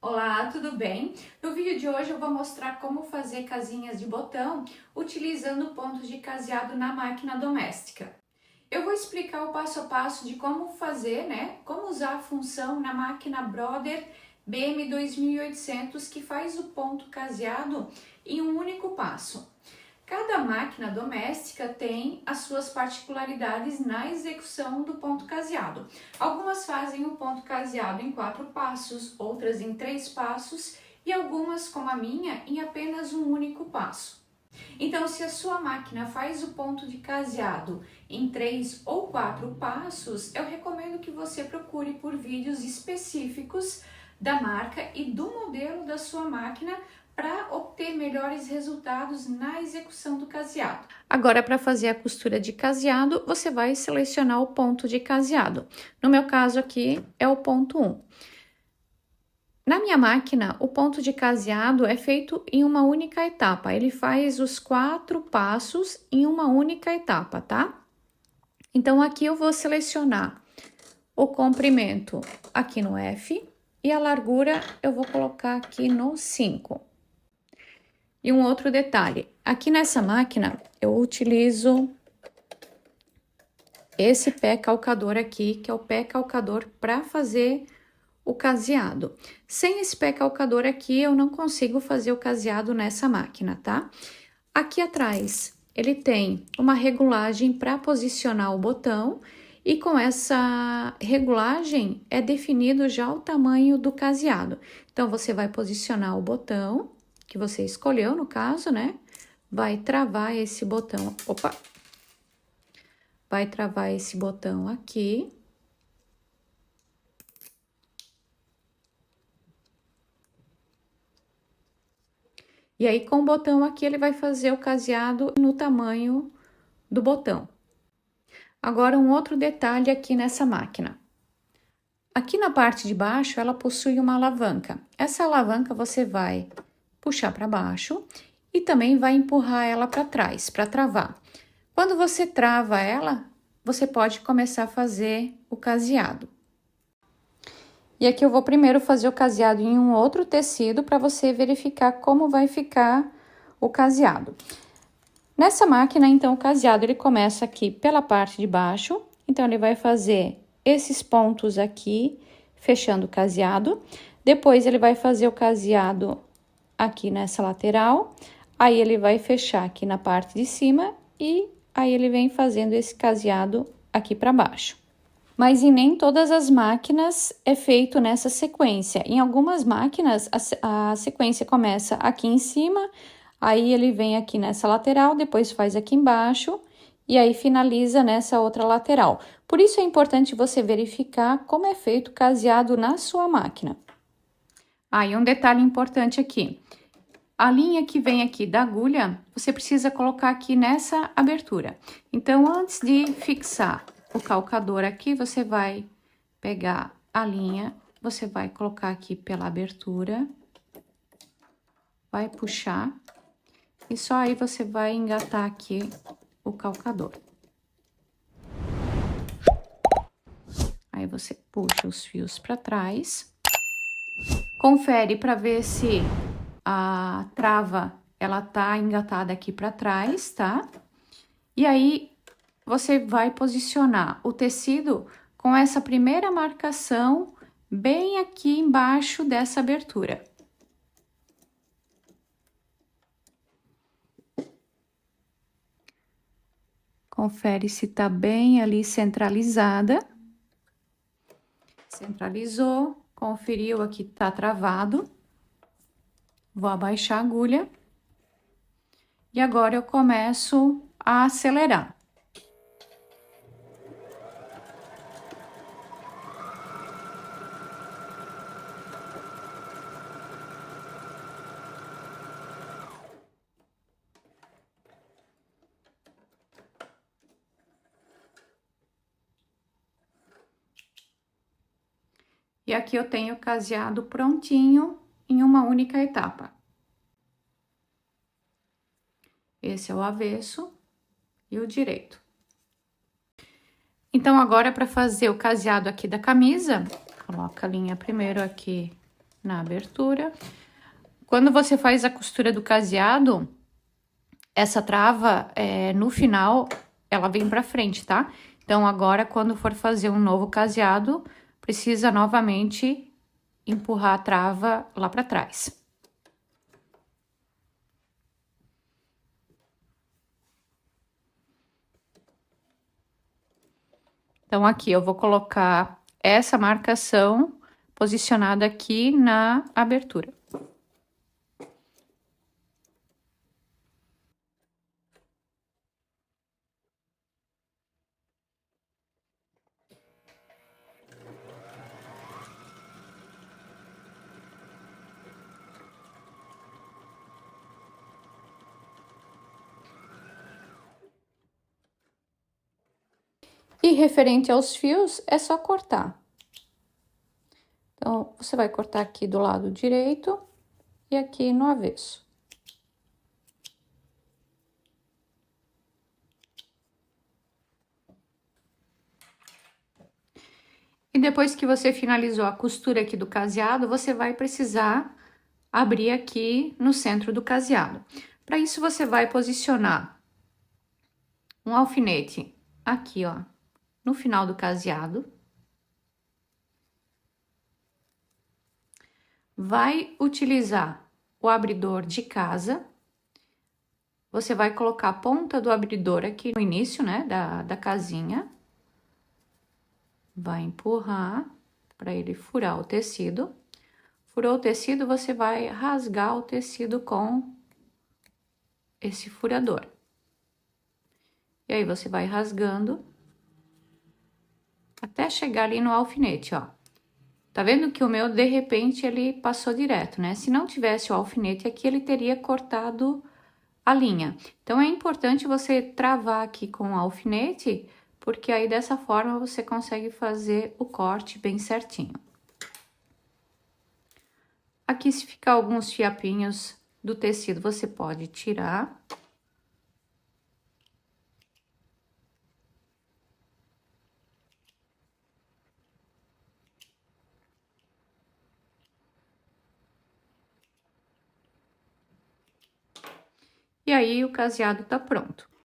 Olá, tudo bem? No vídeo de hoje eu vou mostrar como fazer casinhas de botão utilizando pontos de caseado na máquina doméstica. Eu vou explicar o passo a passo de como fazer, como usar a função na máquina Brother BM2800 que faz o ponto caseado em um único passo. Cada máquina doméstica tem as suas particularidades na execução do ponto caseado. Algumas fazem o ponto caseado em 4 passos, outras em 3 passos e algumas, como a minha, em apenas um único passo. Então, se a sua máquina faz o ponto de caseado em 3 ou 4 passos, eu recomendo que você procure por vídeos específicos da marca e do modelo da sua máquina para obter melhores resultados na execução do caseado. Agora, para fazer a costura de caseado, você vai selecionar o ponto de caseado. No meu caso aqui é o ponto 1. Na minha máquina, o ponto de caseado é feito em uma única etapa. Ele faz os 4 passos em uma única etapa, tá? Então, aqui eu vou selecionar o comprimento aqui no F e a largura eu vou colocar aqui no 5. E um outro detalhe, aqui nessa máquina eu utilizo esse pé calcador aqui, que é o pé calcador para fazer o caseado. Sem esse pé calcador aqui, eu não consigo fazer o caseado nessa máquina, tá? Aqui atrás, ele tem uma regulagem para posicionar o botão e com essa regulagem é definido já o tamanho do caseado. Então, você vai posicionar o botão que você escolheu, no caso, né? Vai travar esse botão, vai travar esse botão aqui. E aí, com o botão aqui, ele vai fazer o caseado no tamanho do botão. Agora, um outro detalhe aqui nessa máquina. Aqui na parte de baixo, ela possui uma alavanca. Essa alavanca você vai puxar para baixo e também vai empurrar ela para trás, para travar. Quando você trava ela, você pode começar a fazer o caseado. E aqui eu vou primeiro fazer o caseado em um outro tecido para você verificar como vai ficar o caseado. Nessa máquina, então, o caseado ele começa aqui pela parte de baixo, então ele vai fazer esses pontos aqui, fechando o caseado. Depois ele vai fazer o caseado aqui nessa lateral, aí ele vai fechar aqui na parte de cima e aí ele vem fazendo esse caseado aqui para baixo. Mas em nem todas as máquinas é feito nessa sequência. Em algumas máquinas a sequência começa aqui em cima, aí ele vem aqui nessa lateral, depois faz aqui embaixo e aí finaliza nessa outra lateral. Por isso é importante você verificar como é feito o caseado na sua máquina. E um detalhe importante aqui. A linha que vem aqui da agulha, você precisa colocar aqui nessa abertura. Então, antes de fixar o calcador aqui, você vai pegar a linha, você vai colocar aqui pela abertura, vai puxar, e só aí você vai engatar aqui o calcador. Aí, você puxa os fios para trás, confere para ver se a trava, ela tá engatada aqui para trás, tá? E aí, você vai posicionar o tecido com essa primeira marcação bem aqui embaixo dessa abertura. Confere se tá bem ali centralizada. Centralizou, conferiu aqui tá travado. Vou abaixar a agulha. E agora eu começo a acelerar. E aqui eu tenho o caseado prontinho em uma única etapa. Esse é o avesso e o direito. Então, agora, para fazer o caseado aqui da camisa, coloca a linha primeiro aqui na abertura. Quando você faz a costura do caseado, essa trava, no final, ela vem pra frente, tá? Então, agora, quando for fazer um novo caseado, precisa novamente empurrar a trava lá pra trás. Então, aqui eu vou colocar essa marcação posicionada aqui na abertura. E referente aos fios, é só cortar. Então, você vai cortar aqui do lado direito e aqui no avesso. E depois que você finalizou a costura aqui do caseado, você vai precisar abrir aqui no centro do caseado. Para isso, você vai posicionar um alfinete aqui, ó, no final do caseado. Vai utilizar o abridor de casa. Você vai colocar a ponta do abridor aqui no início, né, da casinha. Vai empurrar para ele furar o tecido. Furou o tecido, você vai rasgar o tecido com esse furador. E aí, você vai rasgando até chegar ali no alfinete, ó. Tá vendo que o meu, de repente, ele passou direto, né? Se não tivesse o alfinete aqui, ele teria cortado a linha. Então, é importante você travar aqui com o alfinete, porque aí, dessa forma, você consegue fazer o corte bem certinho. Aqui, se ficar alguns fiapinhos do tecido, você pode tirar. E aí, o caseado tá pronto.